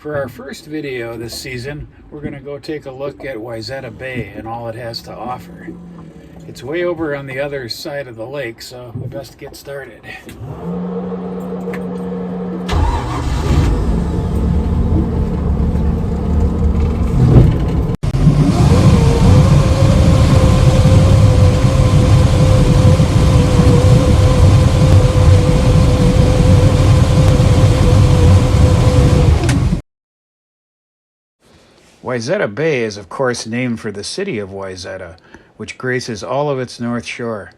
For our first video this season, we're going to go take a look at Wayzata Bay and all it has to offer. It's way over on the other side of the lake, so we best get started. Wayzata Bay is of course named for the city of Wayzata, which graces all of its north shore.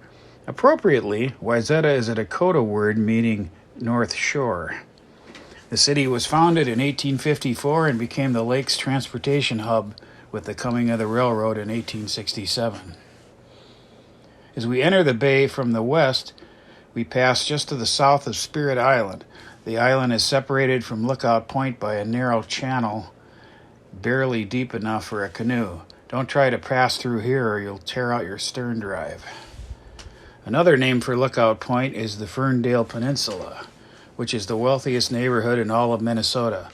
Appropriately, Wayzata is a Dakota word meaning north shore. The city was founded in 1854 and became the lake's transportation hub with the coming of the railroad in 1867. As we enter the bay from the west, we pass just to the south of Spirit Island. The island is separated from Lookout Point by a narrow channel barely deep enough for a canoe. Don't try to pass through here or you'll tear out your stern drive. Another name for Lookout Point is the Ferndale Peninsula, which is the wealthiest neighborhood in all of Minnesota.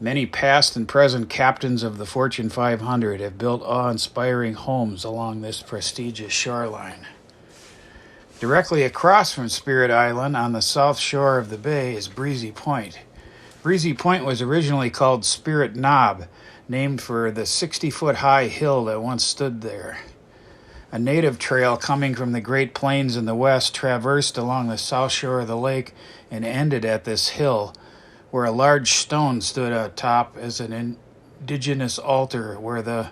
Many past and present captains of the Fortune 500 have built awe-inspiring homes along this prestigious shoreline. Directly across from Spirit Island on the south shore of the bay is Breezy Point. Breezy Point was originally called Spirit Knob, named for the 60-foot-high hill that once stood there. A native trail coming from the Great Plains in the west traversed along the south shore of the lake and ended at this hill, where a large stone stood atop as an indigenous altar where the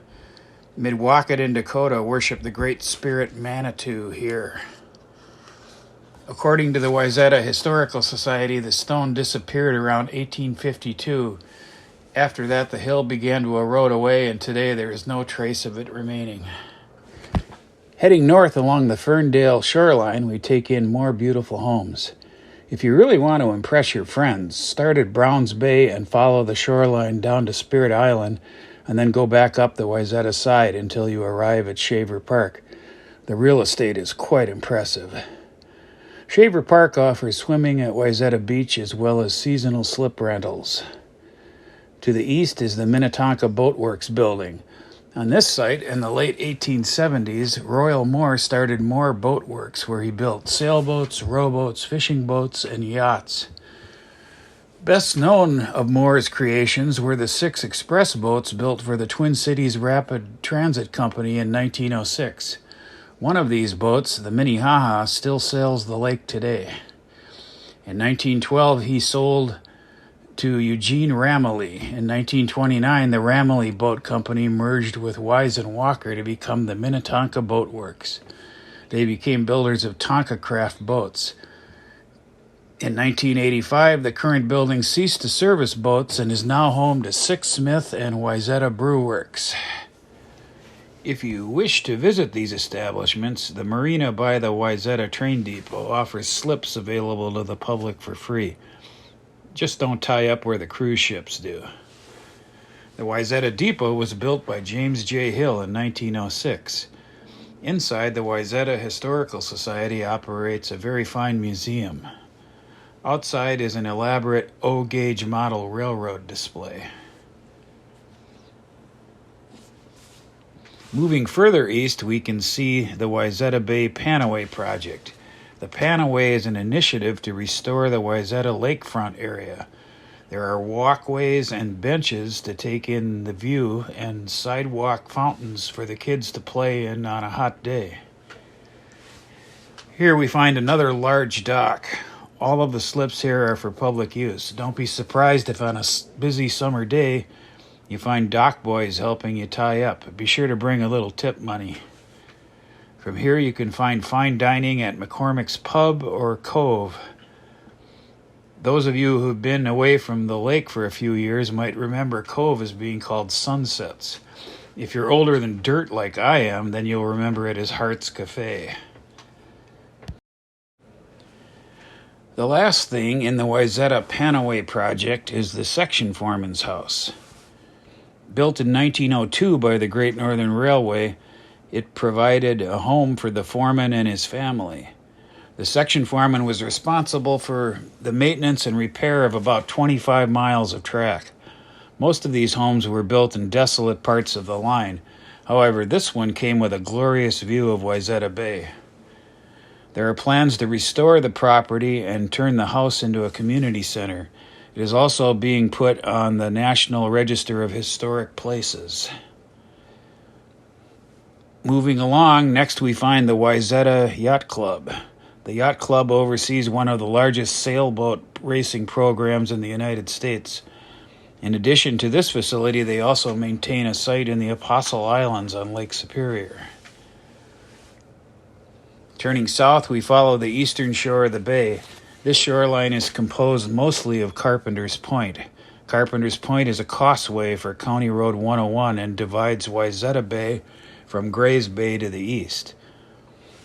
Midwakaton Dakota worshiped the Great Spirit Manitou here. According to the Wayzata Historical Society, the stone disappeared around 1852. After that, the hill began to erode away, and today there is no trace of it remaining. Heading north along the Ferndale shoreline, we take in more beautiful homes. If you really want to impress your friends, start at Browns Bay and follow the shoreline down to Spirit Island, and then go back up the Wayzata side until you arrive at Shaver Park. The real estate is quite impressive. Shaver Park offers swimming at Wayzata Beach as well as seasonal slip rentals. To the east is the Minnetonka Boat Works building. On this site, in the late 1870s, Royal Moore started Moore Boat Works, where he built sailboats, rowboats, fishing boats, and yachts. Best known of Moore's creations were the 6 express boats built for the Twin Cities Rapid Transit Company in 1906. One of these boats, the Minnetonka, still sails the lake today. In 1912, he sold to Eugene Ramilly. In 1929, the Ramilly Boat Company merged with Wise and Walker to become the Minnetonka Boat Works. They became builders of Tonka craft boats. In 1985, the current building ceased to service boats and is now home to Six Smith and Wayzata Brew Works. If you wish to visit these establishments, the marina by the Wayzata train depot offers slips available to the public for free. Just don't tie up where the cruise ships do. The Wayzata depot was built by James J. Hill in 1906. Inside, the Wayzata Historical Society operates a very fine museum. Outside is an elaborate O-gauge model railroad display. Moving further east, we can see the Wayzata Bay Panaway project. The Panaway is an initiative to restore the Wayzata lakefront area. There are walkways and benches to take in the view and sidewalk fountains for the kids to play in on a hot day. Here we find another large dock. All of the slips here are for public use. Don't be surprised if on a busy summer day you find dock boys helping you tie up. Be sure to bring a little tip money. From here you can find fine dining at McCormick's Pub or Cove. Those of you who've been away from the lake for a few years might remember Cove as being called Sunsets. If you're older than dirt like I am, then you'll remember it as Hart's Cafe. The last thing in the Wayzata Panaway project is the section foreman's house. Built in 1902 by the Great Northern Railway, it provided a home for the foreman and his family. The section foreman was responsible for the maintenance and repair of about 25 miles of track. Most of these homes were built in desolate parts of the line. However, this one came with a glorious view of Wayzata Bay. There are plans to restore the property and turn the house into a community center. It is also being put on the National Register of Historic Places. Moving along, next we find the Wayzata Yacht Club. The yacht club oversees one of the largest sailboat racing programs in the United States. In addition to this facility, they also maintain a site in the Apostle Islands on Lake Superior. Turning south, we follow the eastern shore of the bay. This shoreline is composed mostly of Carpenter's Point. Carpenter's Point is a causeway for County Road 101 and divides Wayzata Bay from Grays Bay to the east.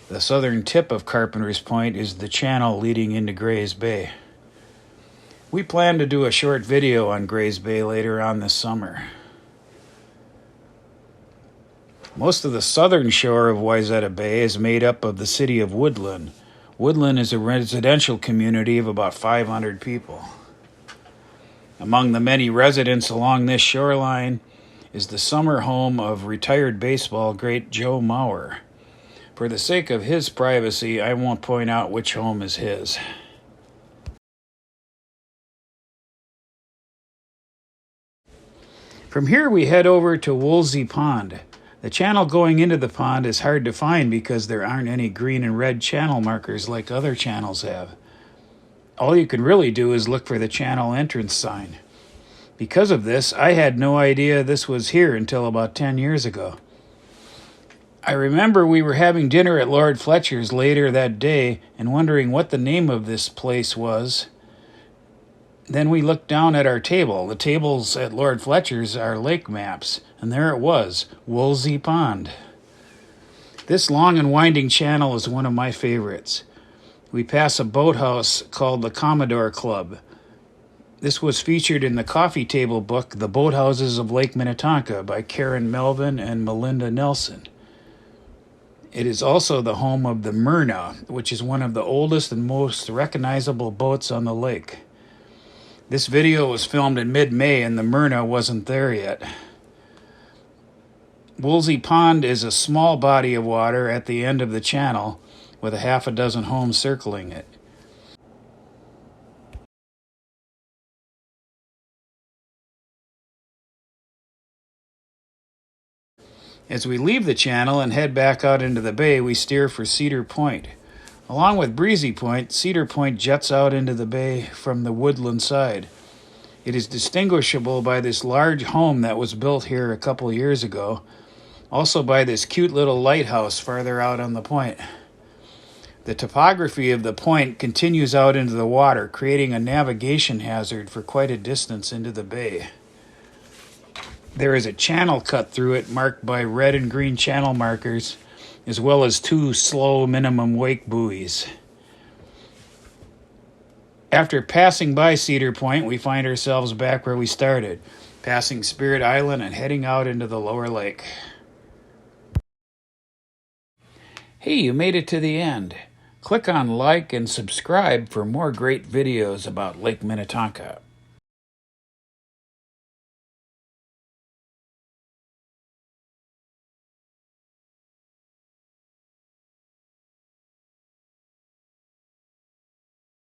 The southern tip of Carpenter's Point is the channel leading into Grays Bay. We plan to do a short video on Grays Bay later on this summer. Most of the southern shore of Wayzata Bay is made up of the city of Woodland. Woodland is a residential community of about 500 people. Among the many residents along this shoreline is the summer home of retired baseball great Joe Mauer. For the sake of his privacy, I won't point out which home is his. From here we head over to Woolsey Pond. The channel going into the pond is hard to find because there aren't any green and red channel markers like other channels have. All you can really do is look for the channel entrance sign. Because of this, I had no idea this was here until about 10 years ago. I remember we were having dinner at Lord Fletcher's later that day and wondering what the name of this place was. Then we looked down at our table. The tables at Lord Fletcher's are lake maps, and there it was, Woolsey Pond. This long and winding channel is one of my favorites. We pass a boathouse called the Commodore Club. This was featured in the coffee table book, The Boathouses of Lake Minnetonka by Karen Melvin and Melinda Nelson. It is also the home of the Myrna, which is one of the oldest and most recognizable boats on the lake. This video was filmed in mid-May and the Myrna wasn't there yet. Woolsey Pond is a small body of water at the end of the channel with a half a dozen homes circling it. As we leave the channel and head back out into the bay, we steer for Cedar Point. Along with Breezy Point, Cedar Point jets out into the bay from the woodland side. It is distinguishable by this large home that was built here a couple years ago, also by this cute little lighthouse farther out on the point. The topography of the point continues out into the water, creating a navigation hazard for quite a distance into the bay. There is a channel cut through it marked by red and green channel markers, as well as 2 slow minimum wake buoys. After passing by Cedar Point, we find ourselves back where we started, passing Spirit Island and heading out into the lower lake. Hey, you made it to the end. Click on like and subscribe for more great videos about Lake Minnetonka.